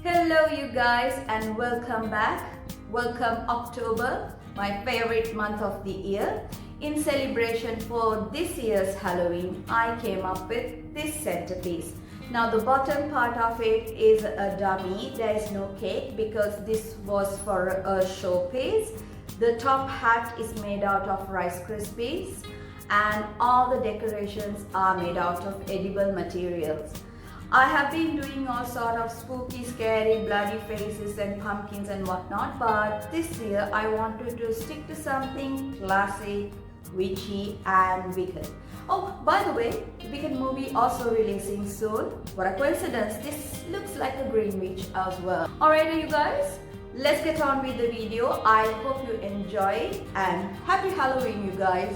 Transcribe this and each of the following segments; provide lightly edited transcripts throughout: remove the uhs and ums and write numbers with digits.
Hello you guys and welcome back. Welcome October, my favorite month of the year. In celebration for this year's Halloween, I came up with this centerpiece. Now the bottom part of it is a dummy. There is no cake because this was for a showpiece. The top hat is made out of Rice Krispies and all the decorations are made out of edible materials. I have been doing all sort of spooky, scary, bloody faces and pumpkins and whatnot, but this year I wanted to stick to something classic, witchy and wicked. Oh, by the way, the Wicked movie also releasing soon. What a coincidence, this looks like a green witch as well. Alright you guys, let's get on with the video. I hope you enjoy it and happy Halloween you guys.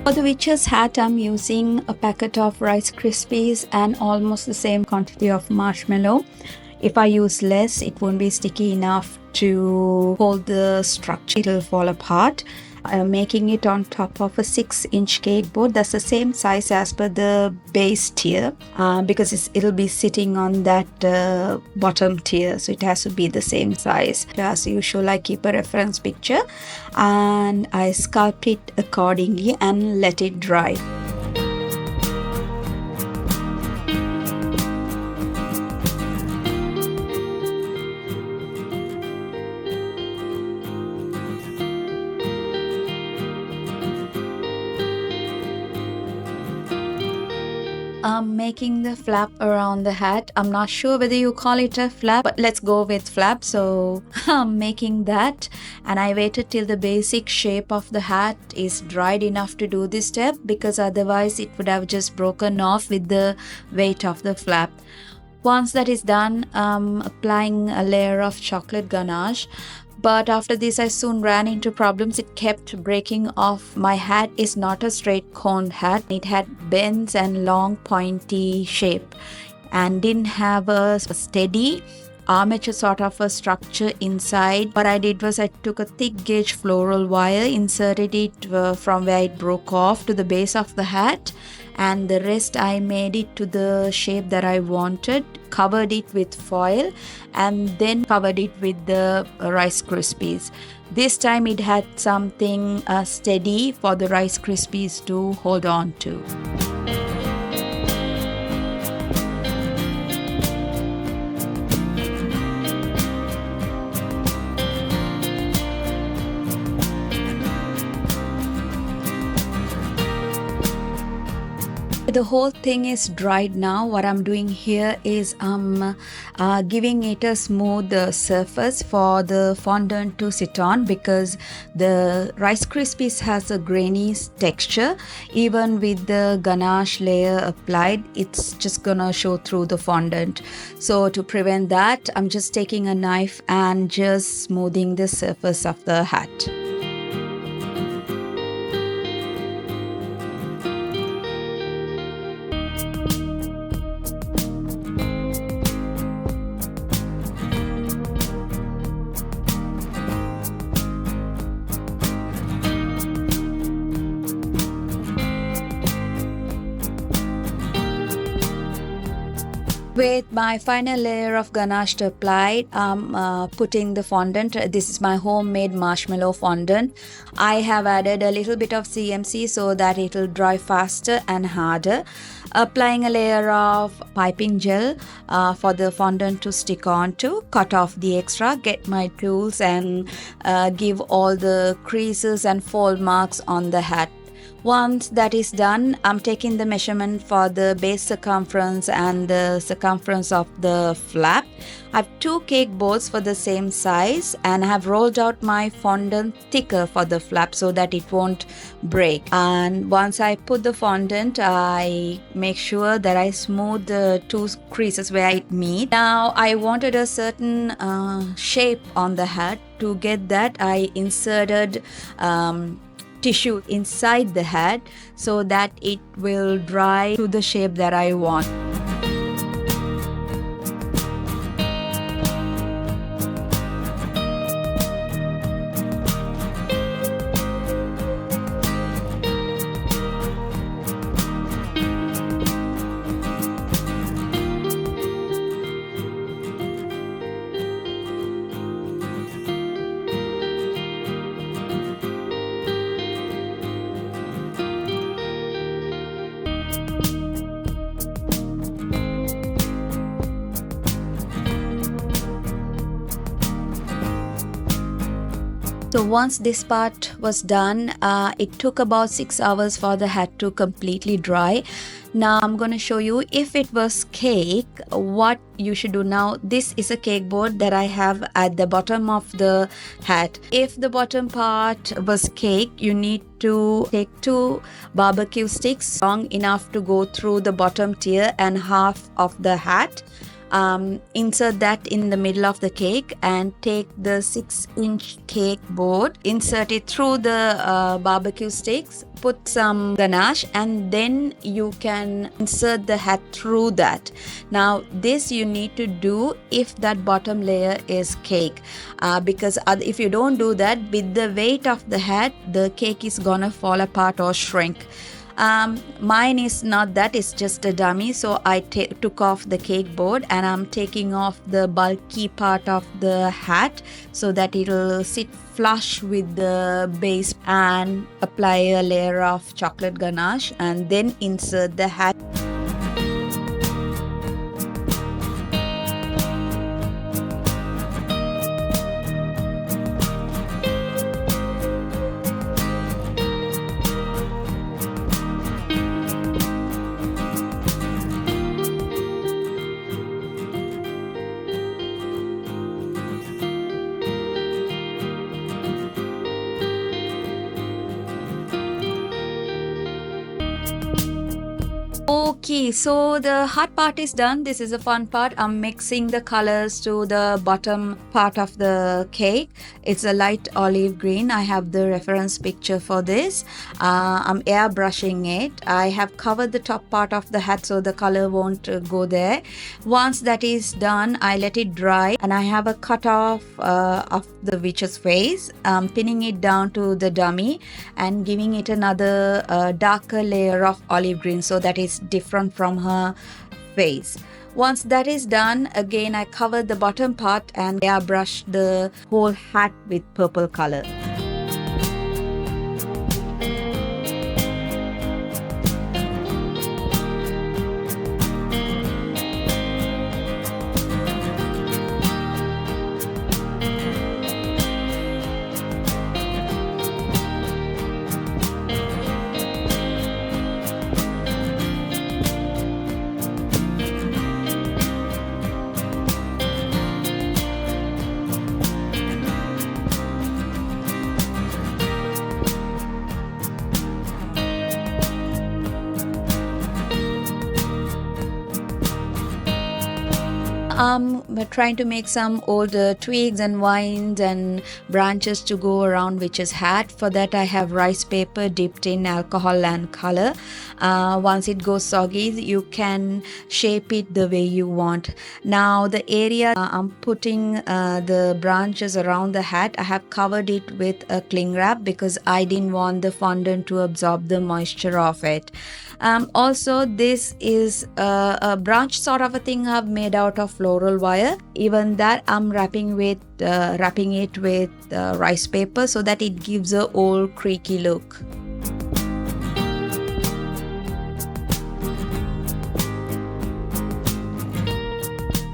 For the witch's hat, I'm using a packet of Rice Krispies and almost the same quantity of marshmallow. If I use less, it won't be sticky enough to hold the structure. It'll fall apart. I'm making it on top of a 6-inch cake board. That's the same size as per the base tier because it'll be sitting on that bottom tier, so it has to be the same size. As usual, I keep a reference picture and I sculpt it accordingly and let it dry. I'm making the flap around the hat. I'm not sure whether you call it a flap, but let's go with flap. So I'm making that and I waited till the basic shape of the hat is dried enough to do this step because otherwise it would have just broken off with the weight of the flap. Once that is done, I'm applying a layer of chocolate ganache. But after this, I soon ran into problems. It kept breaking off. My hat is not a straight cone hat. It had bends and long pointy shape and didn't have a steady armature sort of a structure inside. What I did was I took a thick gauge floral wire, inserted it from where it broke off to the base of the hat, and the rest I made it to the shape that I wanted, covered it with foil and then covered it with the Rice Krispies. This time it had something steady for the Rice Krispies to hold on to. The whole thing is dried now. What I'm doing here is I'm giving it a smooth surface for the fondant to sit on because the Rice Krispies has a grainy texture. Even with the ganache layer applied, it's just gonna show through the fondant. So to prevent that, I'm just taking a knife and just smoothing the surface of the hat. With my final layer of ganache applied, I'm putting the fondant. This is my homemade marshmallow fondant. I have added a little bit of CMC so that it will dry faster and harder. Applying a layer of piping gel for the fondant to stick onto. Cut off the extra, get my tools and give all the creases and fold marks on the hat. Once that is done, I'm taking the measurement for the base circumference and the circumference of the flap. I have 2 cake boards for the same size and I have rolled out my fondant thicker for the flap so that it won't break. And once I put the fondant, I make sure that I smooth the 2 creases where it meet. Now I wanted a certain shape on the hat. To get that, I inserted tissue inside the hat so that it will dry to the shape that I want. So once this part was done, it took about 6 hours for the hat to completely dry. Now I'm going to show you if it was cake, what you should do. Now this is a cake board that I have at the bottom of the hat. If the bottom part was cake, you need to take 2 barbecue sticks long enough to go through the bottom tier and half of the hat. Insert that in the middle of the cake and take the 6-inch cake board, insert it through the barbecue sticks, put some ganache, and then you can insert the hat through that. Now this you need to do if that bottom layer is cake, because if you don't do that, with the weight of the hat, the cake is gonna fall apart or shrink. Mine is not that, it's just a dummy, so I took off the cake board and I'm taking off the bulky part of the hat so that it'll sit flush with the base, and apply a layer of chocolate ganache and then insert the hat. Okay, so the hard part is done. This is the fun part. I'm mixing the colors to the bottom part of the cake. It's a light olive green. I have the reference picture for this. I'm airbrushing it. I have covered the top part of the hat so the color won't go there. Once that is done, I let it dry and I have a cut off of the witch's face, pinning it down to the dummy and giving it another darker layer of olive green so that it's different from her face. Once that is done, again I cover the bottom part and airbrush the whole hat with purple color. We're trying to make some old twigs and vines and branches to go around witch's hat. For that I have rice paper dipped in alcohol and color. Once it goes soggy, you can shape it the way you want. Now the area I'm putting the branches around the hat, I have covered it with a cling wrap because I didn't want the fondant to absorb the moisture of it. Also, this is a branch sort of a thing I've made out of floral wire. Even that I'm wrapping it with rice paper so that it gives a old creaky look.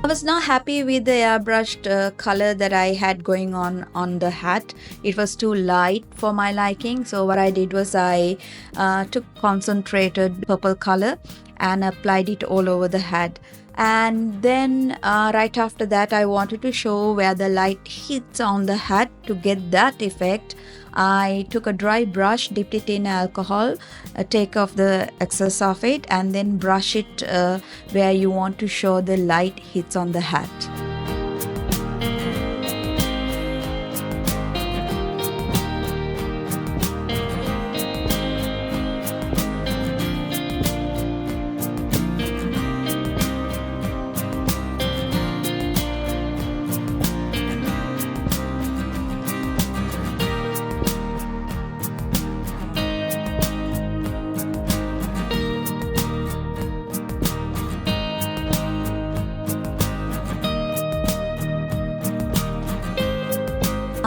I was not happy with the airbrushed color that I had going on the hat. It was too light for my liking. So what I did was I took concentrated purple color and applied it all over the hat. And then right after that, I wanted to show where the light hits on the hat. To get that effect, I took a dry brush, dipped it in alcohol, take off the excess of it, and then brush it where you want to show the light hits on the hat.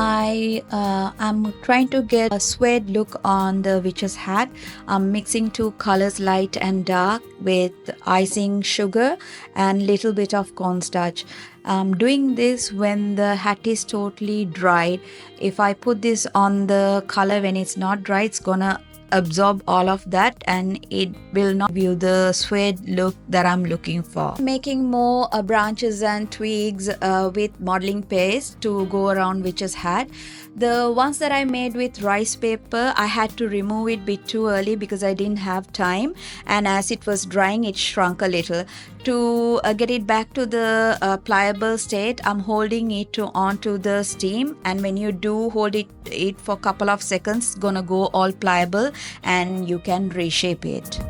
I'm trying to get a suede look on the witch's hat. I'm mixing two colors, light and dark, with icing sugar and little bit of cornstarch. I'm doing this when the hat is totally dried. If I put this on the color when it's not dry, it's gonna absorb all of that and it will not give you the suede look that I'm looking for. Making more branches and twigs with modeling paste to go around witch's hat. The ones that I made with rice paper, I had to remove it a bit too early because I didn't have time, and as it was drying it shrunk a little. To get it back to the pliable state, I'm holding it onto the steam, and when you do hold it for a couple of seconds, it's gonna go all pliable and you can reshape it.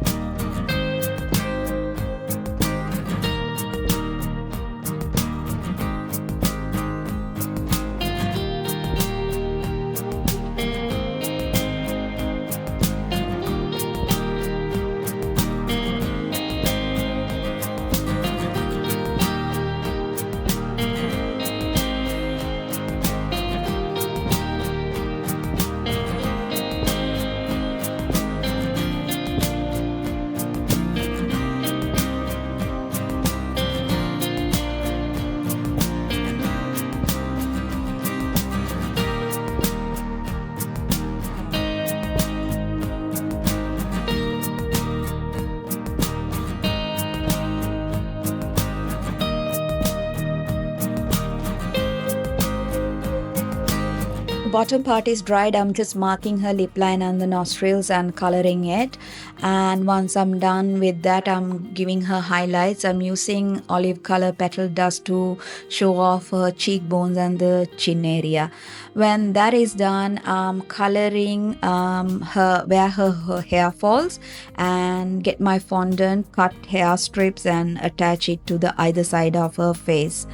Bottom part is dried. I'm just marking her lip line and the nostrils and coloring it, and once I'm done with that, I'm giving her highlights. I'm using olive color petal dust to show off her cheekbones and the chin area. When that is done, I'm coloring where her hair falls, and get my fondant, cut hair strips and attach it to the either side of her face.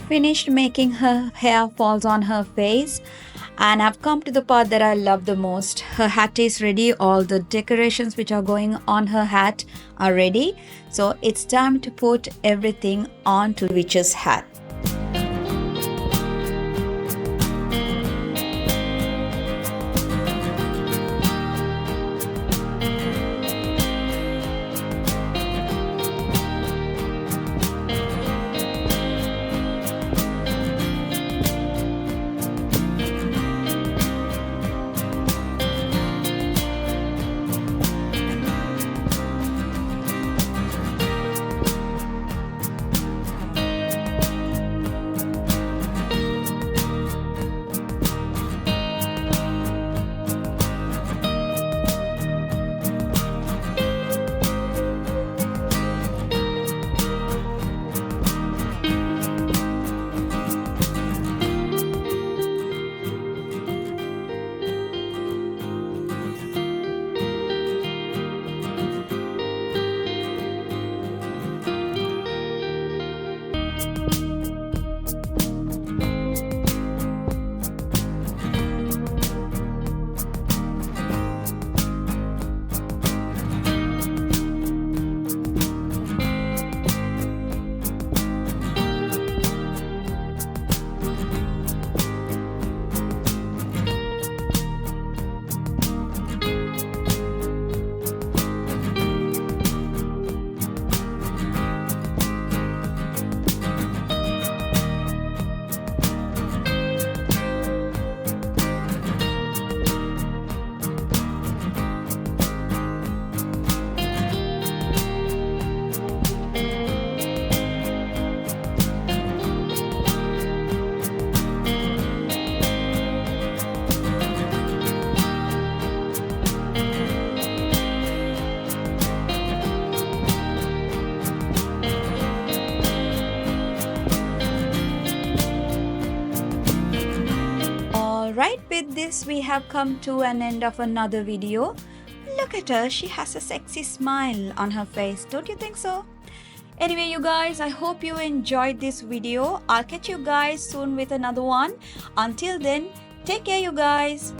Finished making her hair falls on her face, and I've come to the part that I love the most. Her hat is ready. All the decorations which are going on her hat are ready, so it's time to put everything onto witch's hat. Alright, with this we have come to an end of another video. Look at her, she has a sexy smile on her face, don't you think so? Anyway, you guys, I hope you enjoyed this video. I'll catch you guys soon with another one. Until then, take care, you guys.